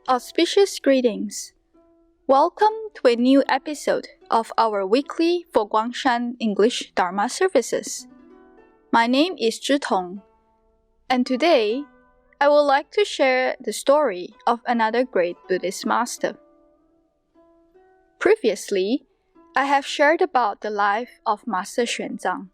Auspicious greetings. Welcome to a new episode of our weekly for Guang English Dharma services. My name is Zhi Tong, and today I would like to share the story of another great Buddhist master. Previously, I have shared about the life of Master Xuanzang,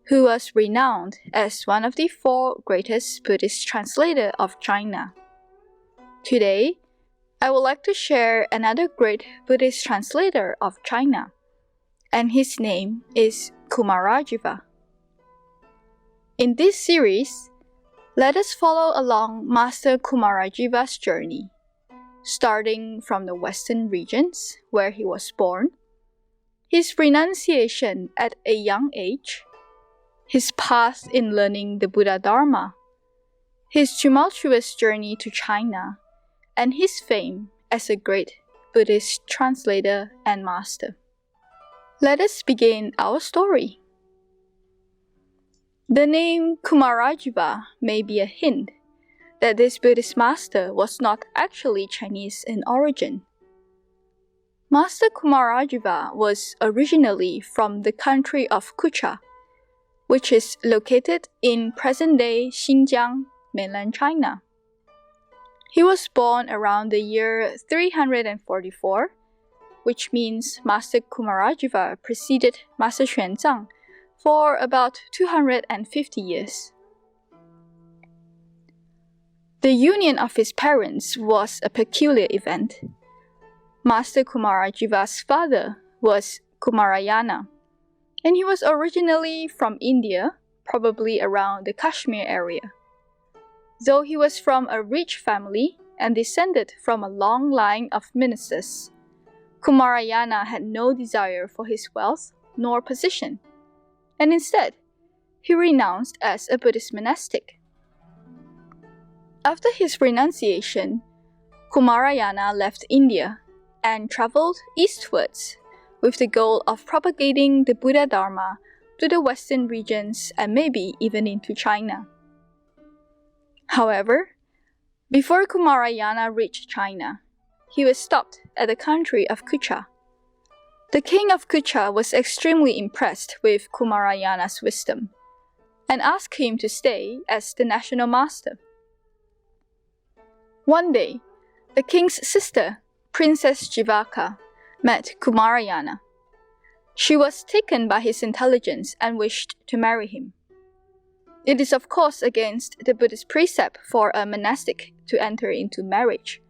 who was renowned as one of the 4 greatest Buddhist translators of China. Today, I would like to share another great Buddhist translator of China, and his name is Kumarajiva. In this series, let us follow along Master Kumarajiva's journey, starting from the Western regions where he was born, his renunciation at a young age, his path in learning the Buddha Dharma, his tumultuous journey to China, and his fame as a great Buddhist translator and master. Let us begin our story. The name Kumarajiva may be a hint that this Buddhist master was not actually Chinese in origin. Master Kumarajiva was originally from the country of Kucha, which is located in present-day Xinjiang, mainland China. He was born around the year 344, which means Master Kumarajiva preceded Master Xuanzang for about 250 years. The union of his parents was a peculiar event. Master Kumarajiva's father was Kumarayana, and he was originally from India, probably around the Kashmir area. Though he was from a rich family and descended from a long line of ministers, Kumarayana had no desire for his wealth nor position, and instead, he renounced as a Buddhist monastic. After his renunciation, Kumarayana left India and traveled eastwards with the goal of propagating the Buddha Dharma to the Western regions and maybe even into China. However, before Kumarayana reached China, he was stopped at the country of Kucha. The king of Kucha was extremely impressed with Kumarayana's wisdom and asked him to stay as the national master. One day, the king's sister, Princess Jivaka, met Kumarayana. She was taken by his intelligence and wished to marry him. It is of course against the Buddhist precept for a monastic to enter into marriage,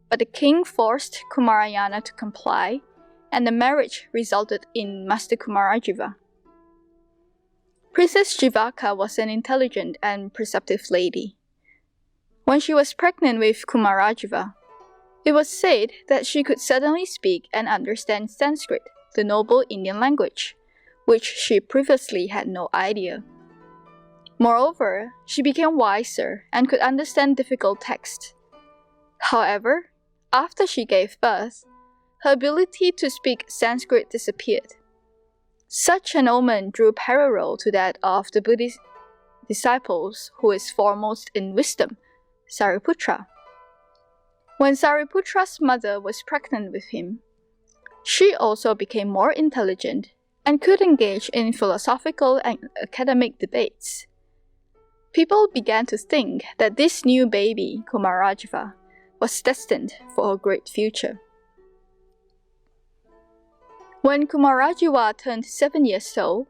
but the king forced Kumarayana to comply, and the marriage resulted in Master Kumarajiva. Princess Jivaka was an intelligent and perceptive lady. When she was pregnant with Kumarajiva, it was said that she could suddenly speak and understand Sanskrit, the noble Indian language, which she previously had no idea. Moreover, she became wiser and could understand difficult texts. However, after she gave birth, her ability to speak Sanskrit disappeared. Such an omen drew parallel to that of the Buddhist disciples who is foremost in wisdom, Sariputra. When Sariputra's mother was pregnant with him, she also became more intelligent and could engage in philosophical and academic debates. People began to think that this new baby, Kumarajiva, was destined for a great future. When Kumarajiva turned 7 years old,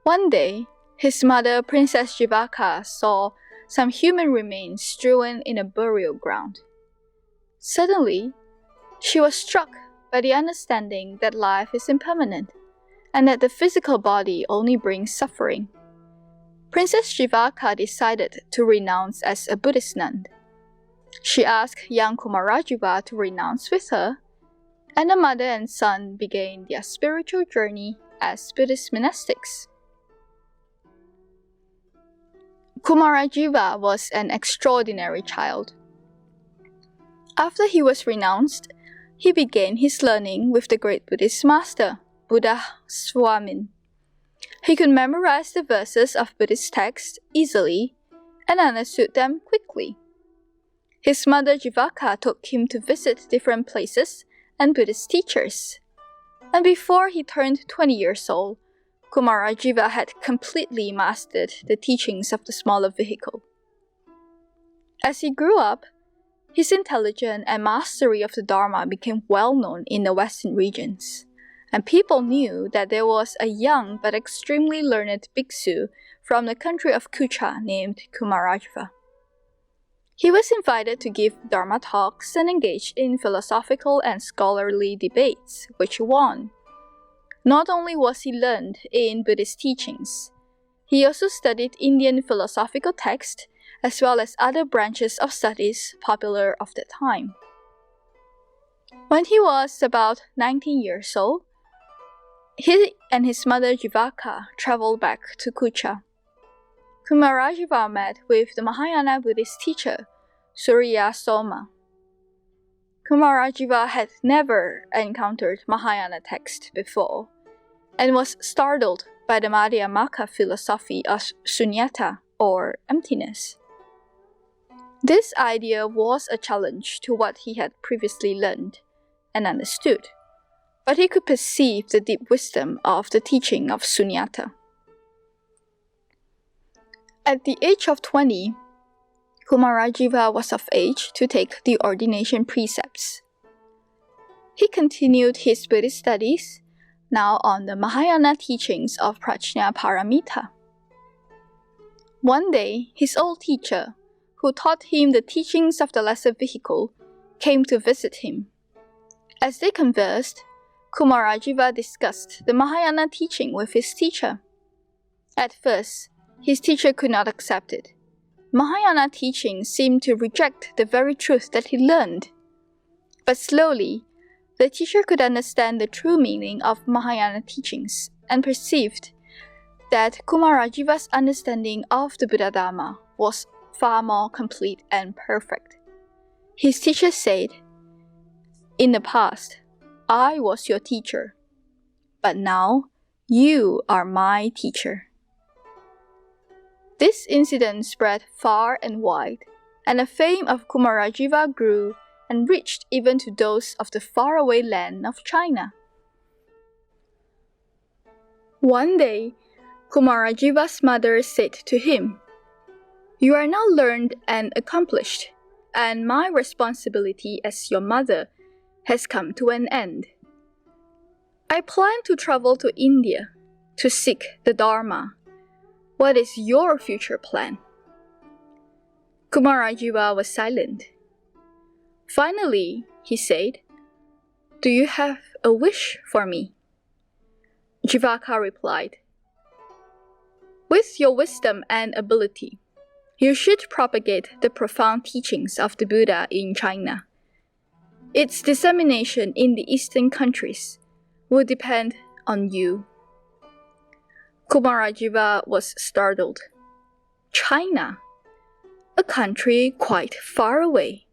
one day, his mother, Princess Jivaka, saw some human remains strewn in a burial ground. Suddenly, she was struck by the understanding that life is impermanent and that the physical body only brings suffering. Princess Jivaka decided to renounce as a Buddhist nun. She asked young Kumarajiva to renounce with her, and the mother and son began their spiritual journey as Buddhist monastics. Kumarajiva was an extraordinary child. After he was renounced, he began his learning with the great Buddhist master, Buddha Swamin. He could memorize the verses of Buddhist texts easily and understood them quickly. His mother Jivaka took him to visit different places and Buddhist teachers. And before he turned 20 years old, Kumarajiva had completely mastered the teachings of the smaller vehicle. As he grew up, his intelligence and mastery of the Dharma became well known in the Western regions, and people knew that there was a young but extremely learned bhiksu from the country of Kucha named Kumarajiva. He was invited to give Dharma talks and engage in philosophical and scholarly debates, which he won. Not only was he learned in Buddhist teachings, he also studied Indian philosophical texts as well as other branches of studies popular of the time. When he was about 19 years old, he and his mother Jivaka traveled back to Kucha. Kumarajiva met with the Mahayana Buddhist teacher, Surya Soma. Kumarajiva had never encountered Mahayana text before, and was startled by the Madhyamaka philosophy of sunyata, or emptiness. This idea was a challenge to what he had previously learned and understood, but he could perceive the deep wisdom of the teaching of sunyata. At the age of 20, Kumarajiva was of age to take the ordination precepts. He continued his Buddhist studies, now on the Mahayana teachings of Prajna Paramita. One day, his old teacher, who taught him the teachings of the lesser vehicle, came to visit him. As they conversed, Kumarajiva discussed the Mahayana teaching with his teacher. At first, his teacher could not accept it. Mahayana teaching seemed to reject the very truth that he learned. But slowly, the teacher could understand the true meaning of Mahayana teachings and perceived that Kumarajiva's understanding of the Buddha Dharma was far more complete and perfect. His teacher said, "In the past, I was your teacher, but now you are my teacher." This incident spread far and wide, and the fame of Kumarajiva grew and reached even to those of the faraway land of China. One day, Kumarajiva's mother said to him, "You are now learned and accomplished, and my responsibility as your mother has come to an end. I plan to travel to India to seek the Dharma. What is your future plan?" Kumarajiva was silent. Finally, he said, "Do you have a wish for me?" Jivaka replied, "With your wisdom and ability, you should propagate the profound teachings of the Buddha in China. Its dissemination in the Eastern countries will depend on you." Kumarajiva was startled. China, a country quite far away,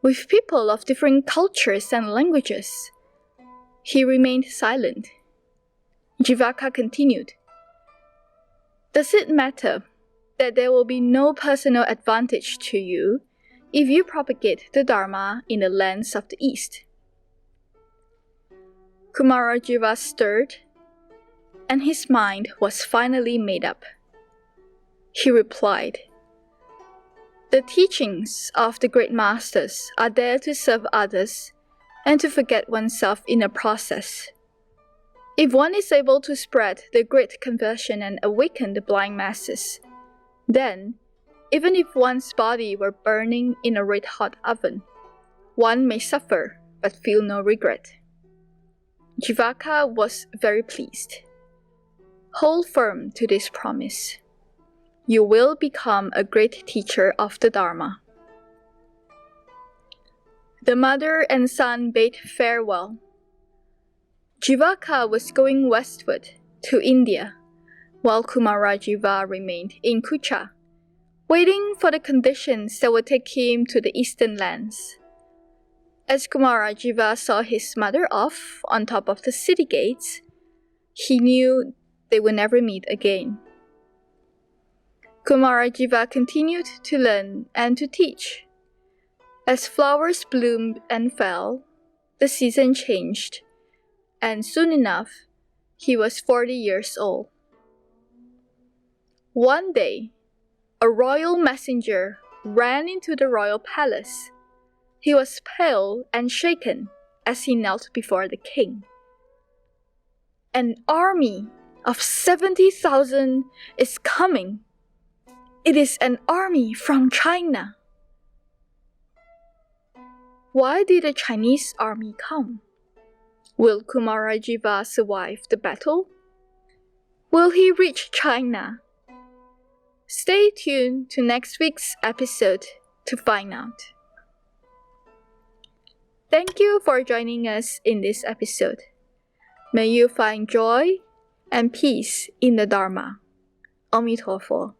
with people of different cultures and languages. He remained silent. Jivaka continued, "Does it matter that there will be no personal advantage to you if you propagate the Dharma in the lands of the East?" Kumarajiva stirred, and his mind was finally made up. He replied, "The teachings of the great masters are there to serve others and to forget oneself in the process. If one is able to spread the great conversion and awaken the blind masses, then, even if one's body were burning in a red-hot oven, one may suffer but feel no regret." Jivaka was very pleased. "Hold firm to this promise. You will become a great teacher of the Dharma." The mother and son bade farewell. Jivaka was going westward to India, while Kumarajiva remained in Kucha, waiting for the conditions that would take him to the eastern lands. As Kumarajiva saw his mother off on top of the city gates, he knew they would never meet again. Kumarajiva continued to learn and to teach. As flowers bloomed and fell, the season changed, and soon enough, he was 40 years old. One day, a royal messenger ran into the royal palace. He was pale and shaken as he knelt before the king. An army of 70,000 is coming. It is an army from China. Why did the Chinese army come? Will Kumarajiva survive the battle? Will he reach China? Stay tuned to next week's episode to find out. Thank you for joining us in this episode. May you find joy and peace in the Dharma. Amitabha.